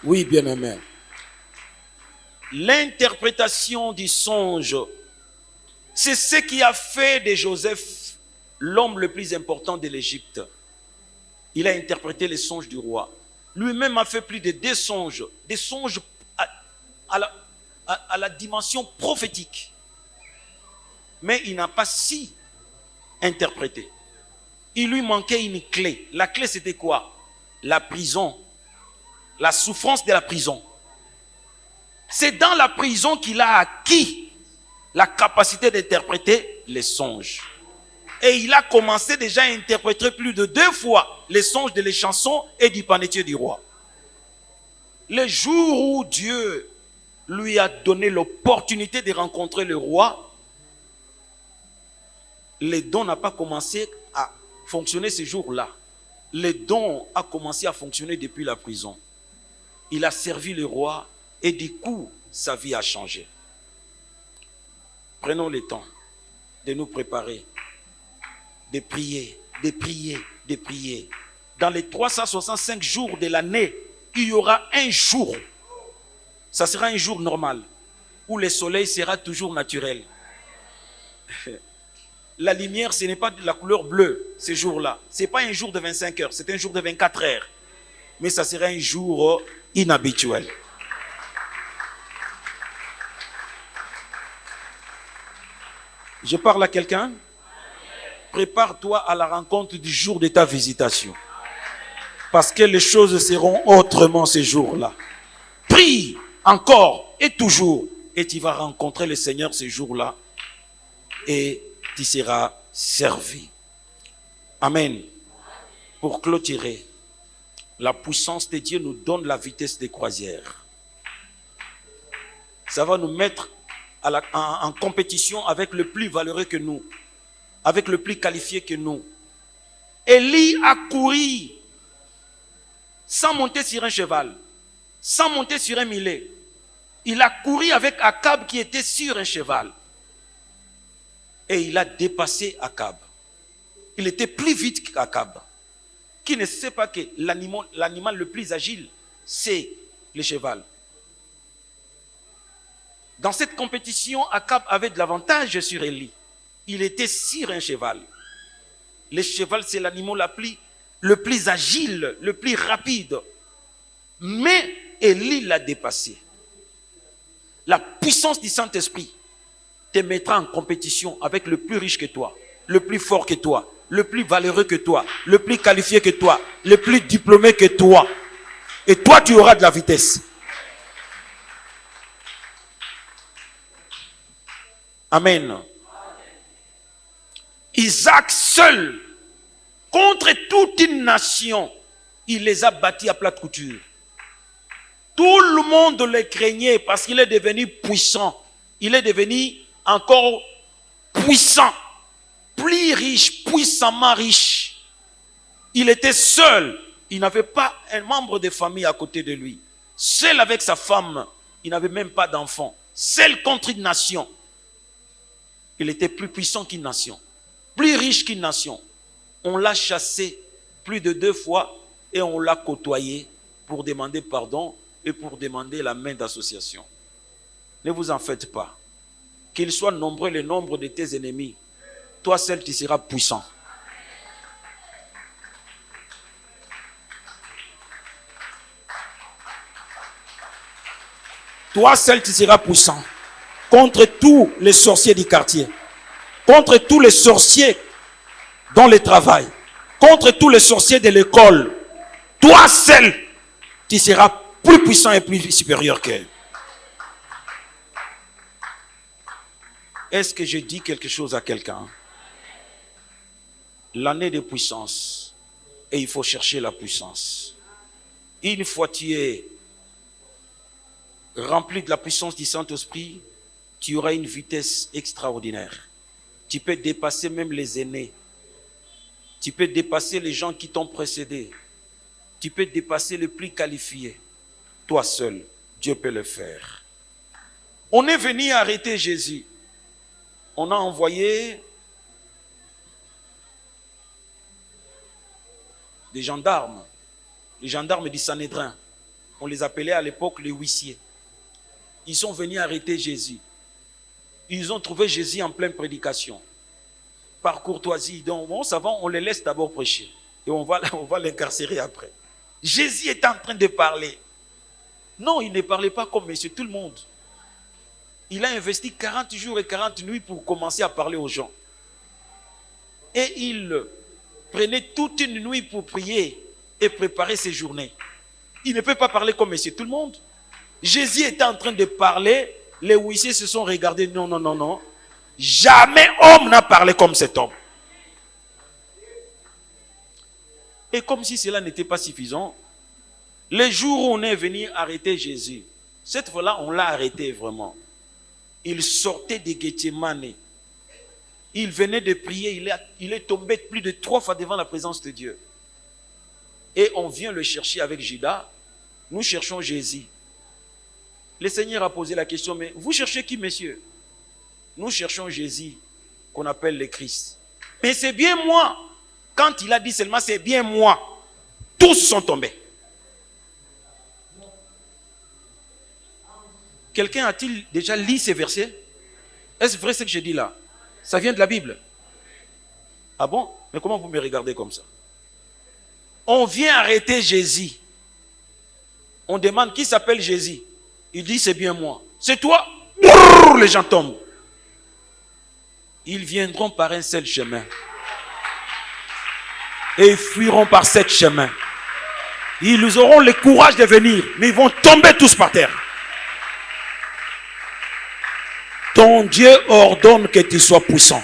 Oui, bien-aimé. L'interprétation du songe, c'est ce qui a fait de Joseph l'homme le plus important de l'Égypte. Il a interprété les songes du roi. Lui-même a fait plus de des songes à la dimension prophétique. Mais il n'a pas si interprété. Il lui manquait une clé. La clé, c'était quoi? La prison. La souffrance de la prison. C'est dans la prison qu'il a acquis la capacité d'interpréter les songes. Et il a commencé déjà à interpréter plus de 2 fois les songes de les chansons et du panetier du roi. Le jour où Dieu lui a donné l'opportunité de rencontrer le roi, les dons n'ont pas commencé à fonctionner ce jour-là. Les dons ont commencé à fonctionner depuis la prison. Il a servi le roi et du coup, sa vie a changé. Prenons le temps de nous préparer, de prier, de prier, de prier. Dans les 365 jours de l'année, il y aura un jour, ça sera un jour normal, où le soleil sera toujours naturel. La lumière, ce n'est pas de la couleur bleue, ce jour-là. Ce n'est pas un jour de 25 heures, c'est un jour de 24 heures. Mais ça sera un jour inhabituel. Je parle à quelqu'un? Prépare-toi à la rencontre du jour de ta visitation. Parce que les choses seront autrement ce jour-là. Prie encore et toujours. Et tu vas rencontrer le Seigneur ce jour-là. Et tu seras servi. Amen. Pour clôturer, la puissance de Dieu nous donne la vitesse de croisière. Ça va nous mettre en compétition avec le plus valeureux que nous, avec le plus qualifié que nous. Élie a couru sans monter sur un cheval, sans monter sur un mulet. Il a couru avec Akab qui était sur un cheval. Et il a dépassé Akab. Il était plus vite qu'Akab. Qui ne sait pas que l'animal le plus agile, c'est le cheval. Dans cette compétition, Akab avait de l'avantage sur Élie. Il était sur un cheval. Le cheval, c'est l'animal le plus agile, le plus rapide. Mais Élie l'a dépassé. La puissance du Saint-Esprit te mettra en compétition avec le plus riche que toi, le plus fort que toi, le plus valeureux que toi, le plus qualifié que toi, le plus diplômé que toi. Et toi, tu auras de la vitesse. Amen. Isaac seul, contre toute une nation, il les a bâtis à plate couture. Tout le monde le craignait parce qu'il est devenu puissant. Il est devenu encore puissant, plus riche, puissamment riche. Il était seul. Il n'avait pas un membre de famille à côté de lui. Seul avec sa femme, il n'avait même pas d'enfant. Seul contre une nation. Il était plus puissant qu'une nation, plus riche qu'une nation. On l'a chassé plus de 2 fois et on l'a côtoyé pour demander pardon et pour demander la main d'association. Ne vous en faites pas. Qu'ils soient nombreux le nombre de tes ennemis, toi seul tu seras puissant. Toi seul tu seras puissant. Contre tous les sorciers du quartier, contre tous les sorciers dans le travail, contre tous les sorciers de l'école, toi seul, tu seras plus puissant et plus supérieur qu'eux. Est-ce que je dis quelque chose à quelqu'un? L'année de puissance, et il faut chercher la puissance. Une fois tu es rempli de la puissance du Saint-Esprit, tu auras une vitesse extraordinaire. Tu peux dépasser même les aînés. Tu peux dépasser les gens qui t'ont précédé. Tu peux dépasser les plus qualifiés. Toi seul, Dieu peut le faire. On est venu arrêter Jésus. On a envoyé des gendarmes, les gendarmes du Sanhédrin. On les appelait à l'époque les huissiers. Ils sont venus arrêter Jésus. Ils ont trouvé Jésus en pleine prédication. Par courtoisie, donc bon, ça va, on les laisse d'abord prêcher. Et on va l'incarcérer après. Jésus est en train de parler. Non, il ne parlait pas comme monsieur tout le monde. Il a investi 40 jours et 40 nuits pour commencer à parler aux gens. Et il prenait toute une nuit pour prier et préparer ses journées. Il ne peut pas parler comme monsieur tout le monde. Jésus était en train de parler, les huissiers se sont regardés, non, non, non, non. Jamais homme n'a parlé comme cet homme. Et comme si cela n'était pas suffisant, les jours où on est venu arrêter Jésus, cette fois-là, on l'a arrêté vraiment. Il sortait de Gethsemane. Il venait de prier, il est tombé plus de 3 fois devant la présence de Dieu. Et on vient le chercher avec Judas. Nous cherchons Jésus. Le Seigneur a posé la question, mais vous cherchez qui, messieurs? Nous cherchons Jésus, qu'on appelle le Christ. Mais c'est bien moi. Quand il a dit seulement, c'est bien moi. Tous sont tombés. Quelqu'un a-t-il déjà lu ces versets? Est-ce vrai ce que je dis là? Ça vient de la Bible. Ah bon? Mais comment vous me regardez comme ça? On vient arrêter Jésus. On demande qui s'appelle Jésus. Il dit c'est bien moi. C'est toi? Brrr, les gens tombent. Ils viendront par un seul chemin. Et ils fuiront par 7 chemins. Ils auront le courage de venir, mais ils vont tomber tous par terre. Ton Dieu ordonne que tu sois puissant.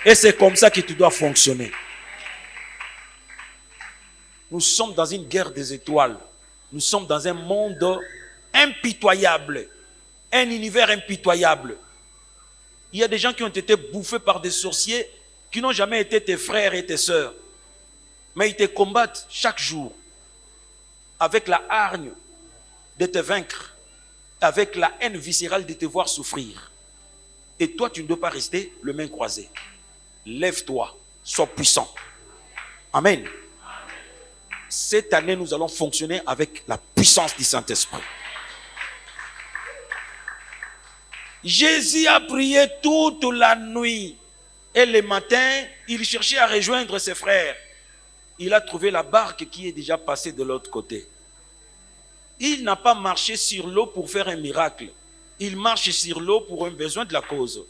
Et c'est comme ça que tu dois fonctionner. Nous sommes dans une guerre des étoiles. Nous sommes dans un monde impitoyable. Un univers impitoyable. Il y a des gens qui ont été bouffés par des sorciers qui n'ont jamais été tes frères et tes sœurs. Mais ils te combattent chaque jour avec la hargne de te vaincre, avec la haine viscérale de te voir souffrir. Et toi, tu ne dois pas rester les mains croisées. Lève-toi, sois puissant. Amen. Cette année, nous allons fonctionner avec la puissance du Saint-Esprit. Jésus a prié toute la nuit. Et le matin, il cherchait à rejoindre ses frères. Il a trouvé la barque qui est déjà passée de l'autre côté. Il n'a pas marché sur l'eau pour faire un miracle. Il marche sur l'eau pour un besoin de la cause.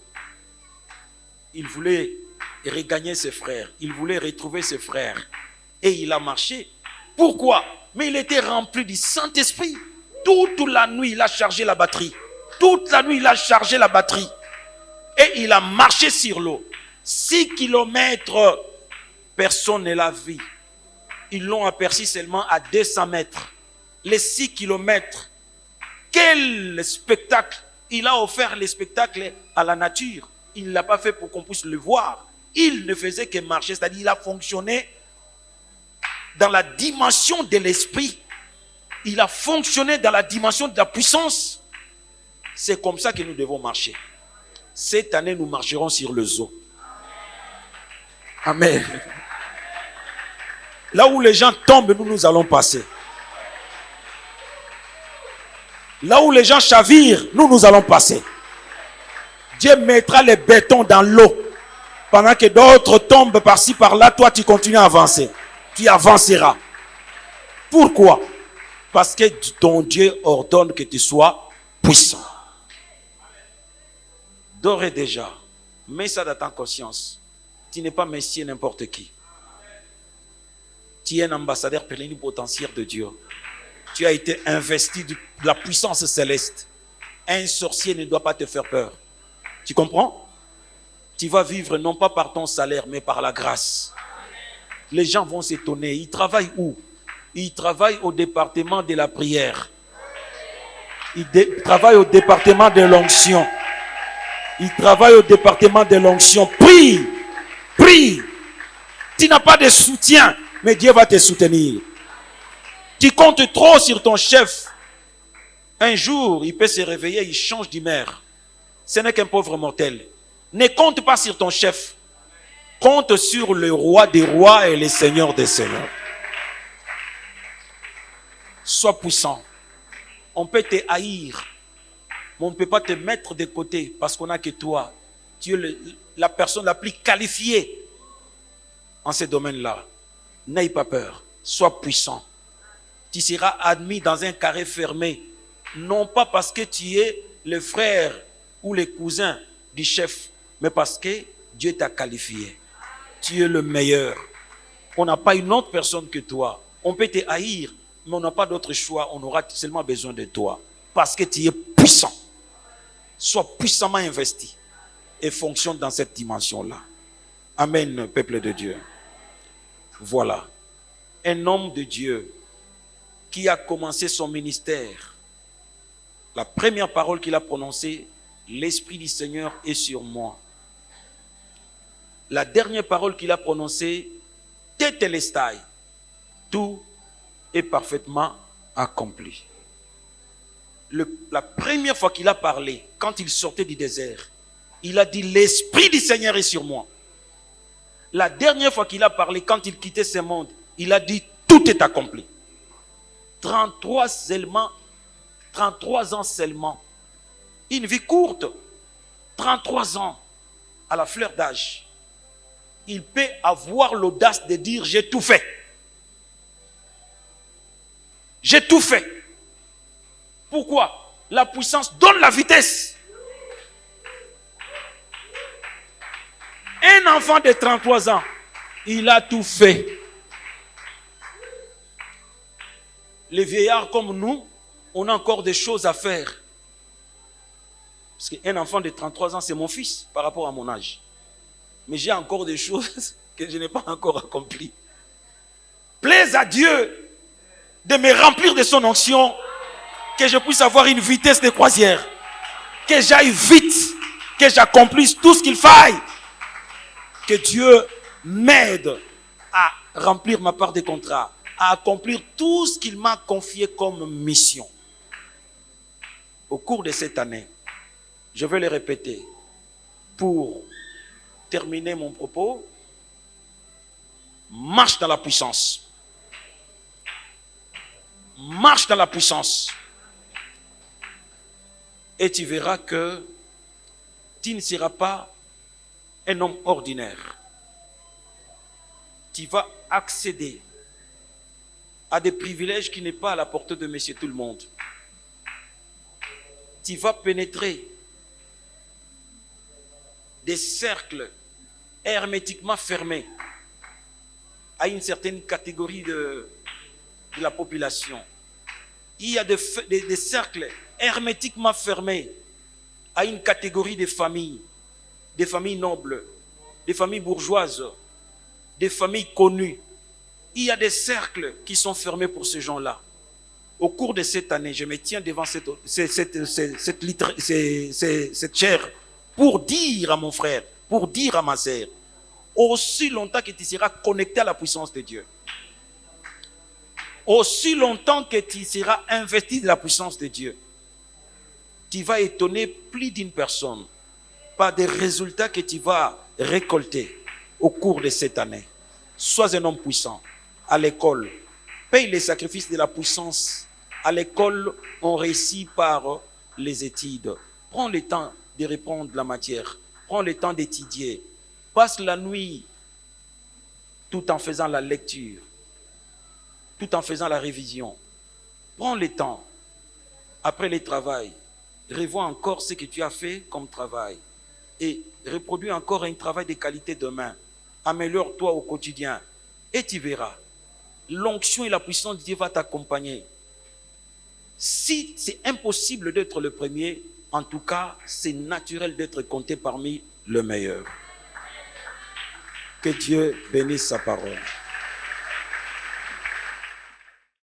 Il voulait regagner ses frères. Il voulait retrouver ses frères. Et il a marché. Pourquoi? Mais il était rempli du Saint-Esprit. Toute la nuit, il a chargé la batterie. Toute la nuit, il a chargé la batterie. Et il a marché sur l'eau. 6 kilomètres, personne ne l'a vu. Ils l'ont aperçu seulement à 200 mètres. Les 6 kilomètres. Quel spectacle! Il a offert le spectacle à la nature. Il ne l'a pas fait pour qu'on puisse le voir. Il ne faisait que marcher. C'est-à-dire qu'il a fonctionné dans la dimension de l'esprit. Il a fonctionné dans la dimension de la puissance. C'est comme ça que nous devons marcher. Cette année, nous marcherons sur les eaux. Amen. Là où les gens tombent, nous allons passer. Là où les gens chavirent, nous allons passer. Dieu mettra les bétons dans l'eau. Pendant que d'autres tombent par-ci, par-là, toi tu continues à avancer. Tu avanceras. Pourquoi? Parce que ton Dieu ordonne que tu sois puissant. D'ores et déjà, mets ça dans ta conscience. Tu n'es pas messie n'importe qui. Tu es un ambassadeur plénipotentiaire de Dieu. Tu as été investi de la puissance céleste. Un sorcier ne doit pas te faire peur. Tu comprends? Tu vas vivre non pas par ton salaire, mais par la grâce. Les gens vont s'étonner. Ils travaillent où? Ils travaillent au département de la prière. travaille au département de l'onction. Il travaille au département de l'onction. Prie. Prie. Tu n'as pas de soutien, mais Dieu va te soutenir. Tu comptes trop sur ton chef. Un jour, il peut se réveiller, il change d'humeur. Ce n'est qu'un pauvre mortel. Ne compte pas sur ton chef. Compte sur le roi des rois et le seigneur des seigneurs. Sois puissant. On peut te haïr, mais on ne peut pas te mettre de côté parce qu'on n'a que toi. Tu es la personne la plus qualifiée en ce domaine-là. N'aie pas peur. Sois puissant. Tu seras admis dans un carré fermé. Non pas parce que tu es le frère ou le cousin du chef, mais parce que Dieu t'a qualifié. Tu es le meilleur. On n'a pas une autre personne que toi. On peut te haïr, mais on n'a pas d'autre choix. On aura seulement besoin de toi. Parce que tu es puissant. Sois puissamment investi et fonctionne dans cette dimension-là. Amen, peuple de Dieu. Voilà. Un homme de Dieu qui a commencé son ministère. La première parole qu'il a prononcée, l'Esprit du Seigneur est sur moi. La dernière parole qu'il a prononcée, Tétélestai, tout est parfaitement accompli. La première fois qu'il a parlé, quand il sortait du désert, il a dit l'Esprit du Seigneur est sur moi. La dernière fois qu'il a parlé, quand il quittait ce monde, il a dit tout est accompli. 33 ans seulement. Une vie courte. 33 ans à la fleur d'âge. Il peut avoir l'audace de dire j'ai tout fait. J'ai tout fait. Pourquoi? La puissance donne la vitesse. Un enfant de 33 ans, il a tout fait. Les vieillards comme nous, on a encore des choses à faire. Parce qu'un enfant de 33 ans, c'est mon fils par rapport à mon âge. Mais j'ai encore des choses que je n'ai pas encore accomplies. Plaise à Dieu de me remplir de son onction, que je puisse avoir une vitesse de croisière, que j'aille vite, que j'accomplisse tout ce qu'il faille, que Dieu m'aide à remplir ma part des contrats, à accomplir tout ce qu'il m'a confié comme mission. Au cours de cette année, je vais le répéter, pour terminer mon propos, marche dans la puissance. Marche dans la puissance. Et tu verras que tu ne seras pas un homme ordinaire. Tu vas accéder à des privilèges qui n'est pas à la portée de monsieur tout le monde. Tu vas pénétrer des cercles hermétiquement fermés à une certaine catégorie de la population. Il y a des cercles hermétiquement fermés à une catégorie de familles nobles, des familles bourgeoises, des familles connues. Il y a des cercles qui sont fermés pour ces gens-là. Au cours de cette année, je me tiens devant cette chaire pour dire à mon frère, pour dire à ma sœur, aussi longtemps que tu seras connecté à la puissance de Dieu, aussi longtemps que tu seras investi de la puissance de Dieu, tu vas étonner plus d'une personne par des résultats que tu vas récolter au cours de cette année. Sois un homme puissant. À l'école, paye les sacrifices de la puissance. À l'école, on réussit par les études. Prends le temps de répondre la matière. Prends le temps d'étudier. Passe la nuit tout en faisant la lecture, tout en faisant la révision. Prends le temps. Après le travail, revois encore ce que tu as fait comme travail. Et reproduis encore un travail de qualité demain. Améliore-toi au quotidien. Et tu verras. L'onction et la puissance de Dieu vont t'accompagner. Si c'est impossible d'être le premier, en tout cas, c'est naturel d'être compté parmi le meilleur. Que Dieu bénisse sa parole.